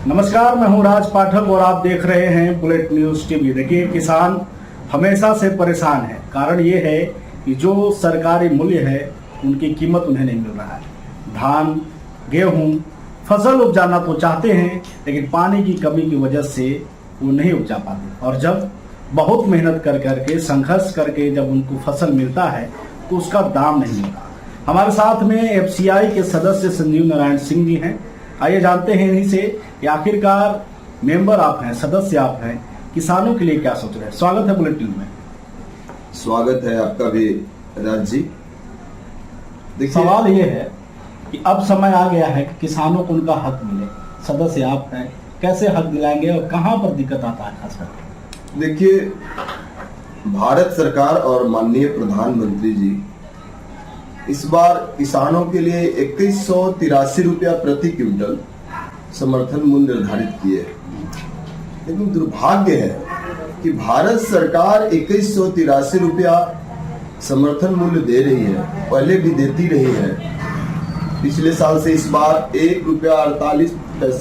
नमस्कार, मैं हूं राज पाठक और आप देख रहे हैं बुलेट न्यूज टीवी। देखिए, किसान हमेशा से परेशान है। कारण ये है कि जो सरकारी मूल्य है उनकी कीमत उन्हें नहीं मिल रहा है। धान, गेहूं, फसल उपजाना तो चाहते हैं, लेकिन पानी की कमी की वजह से वो नहीं उपजा पाते। और जब बहुत मेहनत कर करके, संघर्ष करके जब उनको फसल मिलता है तो उसका दाम नहीं मिलता। हमारे साथ में एफसीआई के सदस्य संजीव नारायण सिंह जी हैं। आइए जानते हैं इन्हीं से कि आखिरकार मेंबर आप हैं, सदस्य आप हैं, किसानों के लिए क्या सोच रहे हैं। स्वागत है बुलेटिन में। स्वागत है आपका भी राज जी। सवाल ये है कि अब समय आ गया है कि किसानों को उनका हक मिले। सदस्य आप हैं, कैसे हक दिलाएंगे और कहां पर दिक्कत आता है खास करके? देखिए, भारत सरकार और माननीय प्रधानमंत्री जी इस बार किसानों के लिए 2183 रुपया प्रति क्विंटल समर्थन मूल्य निर्धारित किए। लेकिन दुर्भाग्य है कि भारत सरकार 2183 रुपया समर्थन मूल्य दे रही है, पहले भी देती रही है। पिछले साल से इस बार 1 रुपया 48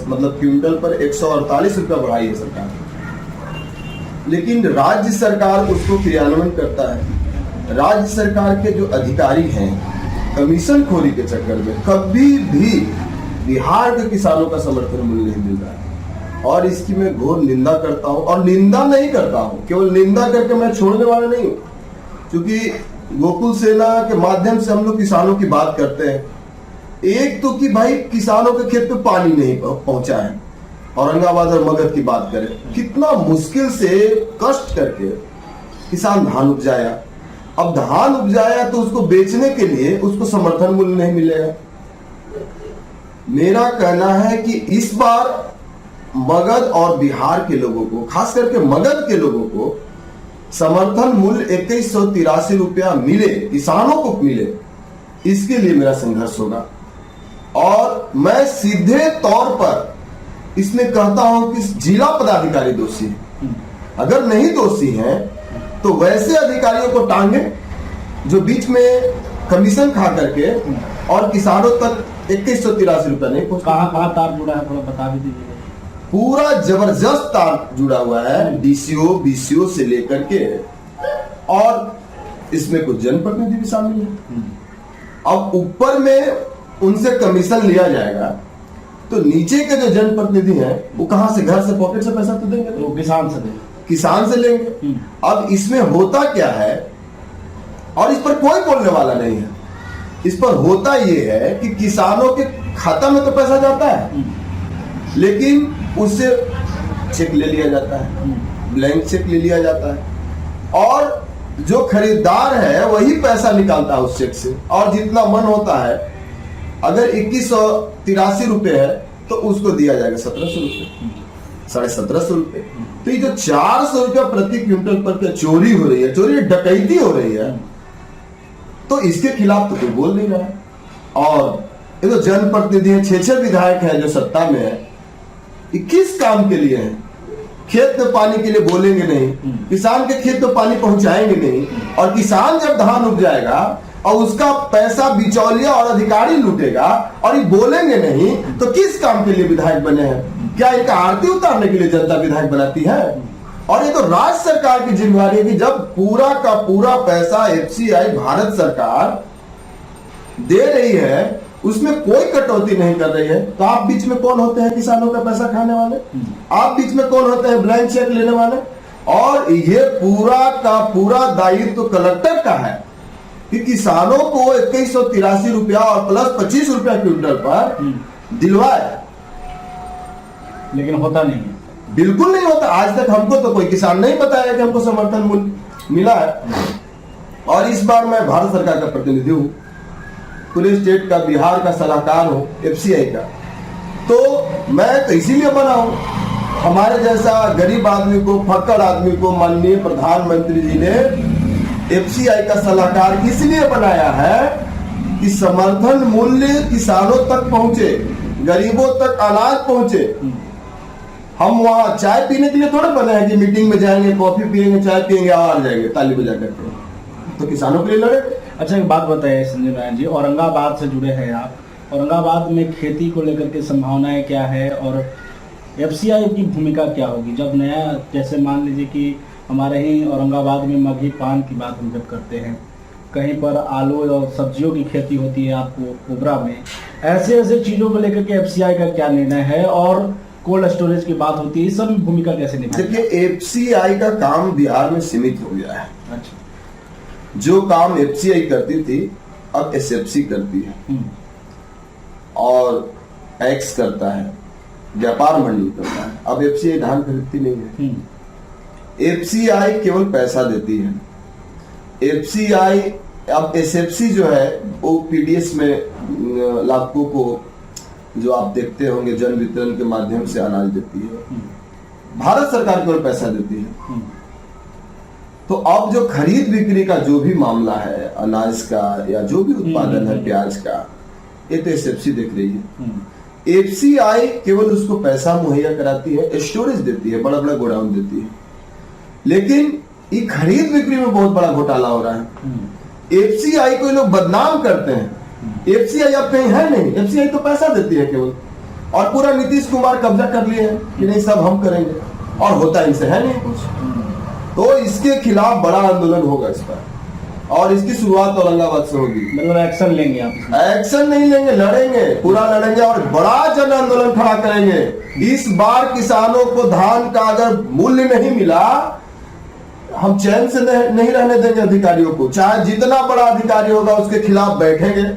मतलब क्विंटल पर 148 रुपया बढ़ाई है सरकार। लेकिन राज्य सरकार उसको क्रियान्वयन करता है। राज्य सरकार के जो अधिकारी हैं, कमीशन खोरी के चक्कर में कभी भी बिहार के किसानों का समर्थन मूल्य नहीं मिल रहा है। और इसकी मैं घोर निंदा करता हूं, और निंदा नहीं करता हूं, केवल निंदा करके मैं छोड़ने वाला नहीं हूं। क्योंकि गोकुल सेना के माध्यम से हम लोग किसानों की बात करते हैं। एक तो कि भाई किसानों के खेत पे पानी नहीं पहुंचा है। औरंगाबाद और मगध की बात करें, कितना मुश्किल से कष्ट करके किसान धान उपजाया। अब धान उपजाया तो उसको बेचने के लिए उसको समर्थन मूल्य नहीं मिलेगा। मेरा कहना है कि इस बार मगध और बिहार के लोगों को, खास करके मगध के लोगों को समर्थन मूल्य 2183 रुपया मिले, किसानों को मिले। इसके लिए मेरा संघर्ष होगा। और मैं सीधे तौर पर इसमें कहता हूं कि जिला पदाधिकारी दोषी है। अगर नहीं दोषी हैं तो वैसे अधिकारियों को टांगे जो बीच में कमीशन खा करके और किसानों तक 2183 रुपया नहीं पहुंचा। कहाँ तार जुड़ा है, थोड़ा बता भी दीजिए। पूरा जबरदस्त तार जुड़ा हुआ है, डीसीओ बीसीओ से लेकर के, और इसमें कुछ जनप्रतिनिधि भी शामिल है। अब ऊपर में उनसे कमीशन लिया जाएगा तो नीचे के जो जनप्रतिनिधि हैं वो कहां से, घर से, पॉकेट से पैसा तो देंगे, तो किसान से देंगे, किसान से लेंगे। अब इसमें होता क्या है, और इस पर कोई बोलने वाला नहीं है। इस पर होता यह है कि किसानों के खाता में तो पैसा जाता है, लेकिन उससे चेक ले लिया जाता है, ब्लैंक चेक ले लिया जाता है, और जो खरीदार है वही पैसा निकालता है उस चेक से। और जितना मन होता है, अगर 2183 रुपए है तो उसको दिया जाएगा 1700 रुपए, 1750 रुपए। तो ये जो 400 रुपया प्रति क्विंटल पर चोरी हो रही है, चोरी डकैती हो रही है, तो इसके खिलाफ तो कोई बोल नहीं रहा है। और ये तो जनप्रतिनिधि है, 6 विधायक हैं जो सत्ता में है, ये किस काम के लिए है? खेत में पानी के लिए बोलेंगे नहीं, किसान के खेत में पानी पहुंचाएंगे नहीं। और किसान जब धान उपजाएगा और उसका पैसा बिचौलिया और अधिकारी लूटेगा और ये बोलेंगे नहीं, तो किस काम के लिए विधायक बने हैं? क्या इनका आरती उतारने के लिए जनता विधायक बनाती है? और ये तो राज्य सरकार की जिम्मेवारी है कि जब पूरा का पूरा पैसा एफसीआई भारत सरकार दे रही है, उसमें कोई कटौती नहीं कर रही है, तो आप बीच में कौन होते हैं किसानों का पैसा खाने वाले? आप बीच में कौन होते हैं ब्लैंक चेक लेने वाले? और ये पूरा का पूरा दायित्व तो कलेक्टर का है कि किसानों को 2183 रुपया और प्लस 25 रुपया क्विंटल पर दिलवाए। लेकिन होता नहीं है, बिल्कुल नहीं होता। आज तक हमको तो कोई किसान नहीं बताया कि हमको समर्थन मूल्य मिला है। और इस बार मैं भारत सरकार का प्रतिनिधि हूं, पूरे स्टेट का, बिहार का सलाहकार हूं एफसीआई का, तो मैं तो इसीलिए बना हूं। हमारे जैसा गरीब आदमी को, फक्कड़ आदमी को माननीय प्रधानमंत्री जी ने एफसीआई का सलाहकार इसलिए बनाया है कि समर्थन मूल्य किसानों तक पहुंचे, गरीबों तक अनाज पहुंचे। हम वहां चाय पीने के लिए थोड़ा बने हैं कि मीटिंग में जाएंगे, कॉफी पिएंगे, चाय पिएंगे, आ जाएंगे ताली बजा करके। तो किसानों के लिए लड़े। अच्छा, एक बात बताइए संजय नारायण जी, औरंगाबाद से जुड़े हैं आप। औरंगाबाद में खेती को लेकर के संभावनाएं क्या है, और एफसीआई की भूमिका क्या होगी जब नया, जैसे मान लीजिए कि हमारे ही औरंगाबाद में मगही पान की बात हम जब करते हैं, कहीं पर आलू और सब्जियों की खेती होती है आपको ओबरा में, ऐसे ऐसे चीज़ों को लेकर के एफसीआई का क्या निर्णय है और कोल्ड स्टोरेज की बात होती है, इस सब भूमिका कैसे निभाएगी? देखिए, एफसीआई का काम बिहार में सीमित हो गया है। अच्छा। जो काम एफसीआई करती थी अब एसएफसी करती है और एक्स करता है, व्यापार मंडल करता है। अब एफसीआई धान खरीदती नहीं है, एफसीआई केवल पैसा देती है। एफसीआई अब एसएफसी जो है वो पीडीएस में लाभुकों को, जो आप देखते होंगे, जन वितरण के माध्यम से अनाज देती है। भारत सरकार केवल पैसा देती है। तो अब जो खरीद बिक्री का जो भी मामला है, अनाज का या जो भी उत्पादन है, प्याज का, ये तो एसएफसी देख रही है। एफसीआई केवल उसको पैसा मुहैया कराती है, स्टोरेज देती है, बड़ा बड़ा गोडाउन देती है। लेकिन ये खरीद बिक्री में बहुत बड़ा घोटाला हो रहा है। एफसीआई को ये लोग बदनाम करते हैं। एफसीआई अब कहीं है नहीं, एफसीआई तो पैसा देती है केवल, और पूरा नीतीश कुमार कब्जा कर लिए हैं कि नहीं सब हम करेंगे, और होता इनसे है नहीं कुछ। तो इसके खिलाफ बड़ा आंदोलन होगा इस पर, और इसकी शुरुआत औरंगाबाद से होगी। मतलब एक्शन लेंगे आप? एक्शन नहीं लेंगे, लड़ेंगे, पूरा लड़ेंगे और बड़ा जन आंदोलन खड़ा करेंगे। इस बार किसानों को धान का अगर मूल्य नहीं मिला, हम चैन से नहीं रहने देंगे अधिकारियों को। चाहे जितना बड़ा अधिकारी होगा उसके खिलाफ बैठेंगे,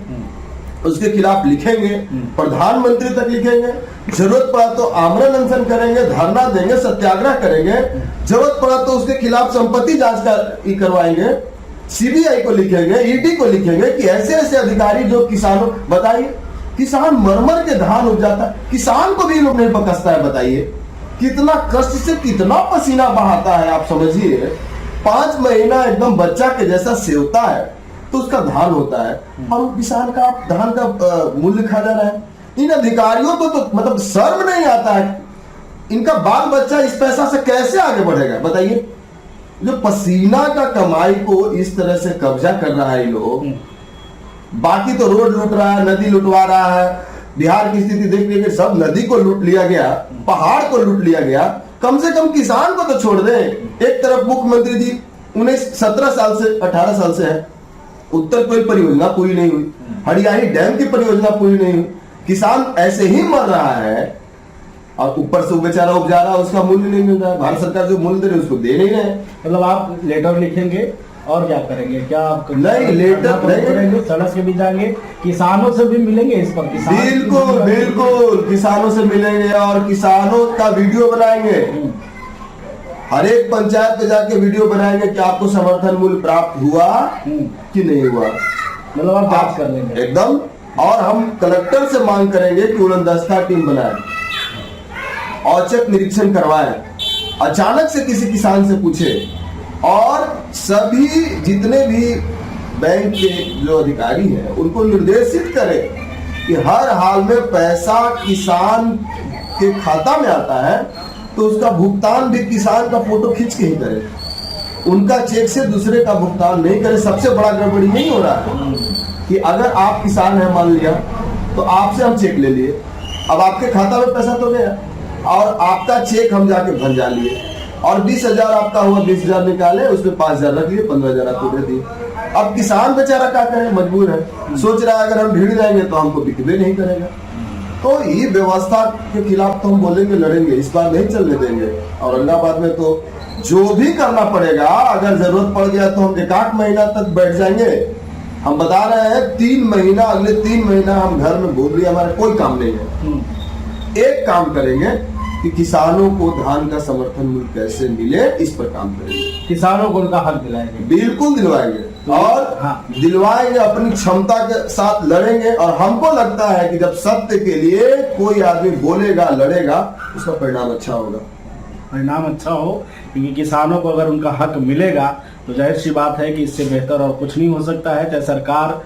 उसके खिलाफ लिखेंगे, प्रधानमंत्री तक लिखेंगे, जरूरत पड़ा तो आमरण अनशन करेंगे, धरना देंगे, सत्याग्रह करेंगे, जरूरत पड़ा तो उसके खिलाफ संपत्ति जांच करवाएंगे, सीबीआई को लिखेंगे, ईडी को लिखेंगे कि ऐसे ऐसे अधिकारी जो किसानों, बताइए किसान मरमर के धान उपजाता है, किसान को भी लोग नहीं बकसता है। बताइए कितना कष्ट से कितना पसीना बहाता है, आप समझिए। 5 महीना एकदम बच्चा के जैसा सेवता है तो उसका धान होता है, और किसान का धान का मूल्य खा जा रहा है। इन अधिकारियों को तो मतलब शर्म नहीं आता है। इनका बाल बच्चा इस पैसा से कैसे आगे बढ़ेगा? बताइए। जो पसीना का कमाई को इस तरह से कब्जा कर रहा है ये लोग, बाकी तो रोड लूट रहा है, नदी लुटवा रहा है। बिहार की स्थिति देख लीजिए, सब नदी को लूट लिया गया, पहाड़ को लूट लिया गया, कम से कम किसान को तो छोड़ दें। एक तरफ मुख्यमंत्री जी 17 साल से 18 साल से है, उत्तर कोई परियोजना पूरी नहीं हुई, हरियाही डैम की परियोजना पूरी नहीं हुई, किसान ऐसे ही मर रहा है, और ऊपर से बेचारा उपजा रहा है, उसका मूल्य नहीं मिल रहा है। भारत सरकार जो मूल्य दे रही है उसको दे नहीं रहे। मतलब आप लेटर लिखेंगे और क्या करेंगे? क्या आप नहीं लेटर नहीं करेंगे, सड़क के भी जाएंगे, किसानों से भी मिलेंगे इस पर? बिल्कुल बिल्कुल, किसानों से मिलेंगे और किसानों का वीडियो बनाएंगे। हर एक पंचायत पे जाके वीडियो बनाएंगे कि आपको समर्थन मूल्य प्राप्त हुआ कि नहीं हुआ। मतलब आप जांच कर लेंगे एकदम। और हम कलेक्टर से मांग करेंगे कि उड़नदस्ता टीम बनाए, औचक निरीक्षण करवाएं, अचानक से किसी किसान से पूछे, और सभी जितने भी बैंक के जो अधिकारी हैं उनको निर्देशित करें कि हर हाल में पैसा किसान के खाता में आता है तो उसका भुगतान भी किसान का फोटो खींच के ही करे, उनका चेक से दूसरे का भुगतान नहीं करे। सबसे बड़ा गड़बड़ी नहीं हो रहा है कि अगर आप किसान हैं, मान लिया तो आपसे हम चेक ले लिए, अब आपके खाता में पैसा तो गया और आपका चेक हम जाके भंजा लिए, और 20,000 आपका हुआ, 20,000 निकाले, उसमें 5,000 रख लिए, 15,000 आपको दे दिए। अब किसान बेचारा क्या करे, मजबूर है, सोच रहा है अगर हम भीड़ जाएंगे तो हमको बिकवे नहीं करेगा। तो ये व्यवस्था के खिलाफ तो हम बोलेंगे, लड़ेंगे, इस बार नहीं चलने देंगे। औरंगाबाद में तो जो भी करना पड़ेगा, अगर जरूरत पड़ गया तो हम 1-8 महीना तक बैठ जाएंगे। हम बता रहे हैं 3 महीना, अगले 3 महीना हम घर में बोल दिए, हमारा कोई काम नहीं है। एक काम करेंगे कि किसानों को धान का समर्थन मूल्य कैसे मिले, इस पर काम करेंगे। किसानों को उनका हक दिलाएंगे, बिल्कुल दिलवाएंगे, और दिलवाएंगे, अपनी क्षमता के साथ लड़ेंगे। और हमको लगता है कि जब सत्य के लिए कोई आदमी बोलेगा, लड़ेगा, उसका परिणाम अच्छा होगा। परिणाम अच्छा हो, क्योंकि किसानों को अगर उनका हक मिलेगा तो जाहिर सी बात है कि इससे बेहतर और कुछ नहीं हो सकता है। चाहे सरकार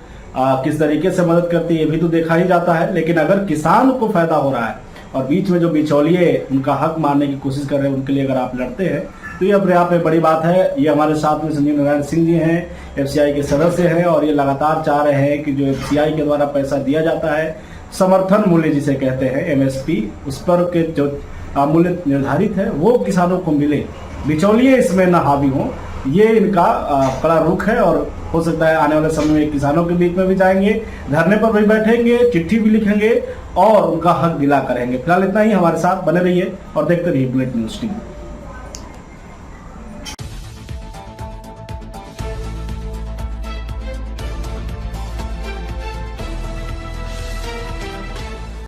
किस तरीके से मदद करती है ये भी तो देखा ही जाता है, लेकिन अगर किसान को फायदा हो रहा है और बीच में जो बिचौलिए उनका हक मारने की कोशिश कर रहे हैं, उनके लिए अगर आप लड़ते हैं तो ये अपने आप में बड़ी बात है। ये हमारे साथ में संजीव नारायण सिंह जी हैं, एफसीआई के सदस्य हैं, और ये लगातार चाह रहे हैं कि जो एफसीआई के द्वारा पैसा दिया जाता है, समर्थन मूल्य जिसे कहते हैं, एमएसपी, उस पर के जो मूल्य निर्धारित है वो किसानों को मिले, बिचौलिए इसमें न हावी हो, ये इनका कड़ा रुख है। और हो सकता है आने वाले समय में किसानों के बीच में भी जाएंगे, धरने पर भी बैठेंगे, चिट्ठी भी लिखेंगे और उनका हक दिला करेंगे। फिलहाल इतना ही, हमारे साथ बने रहिए और देखते रहिए बुलेट न्यूज़ टीवी।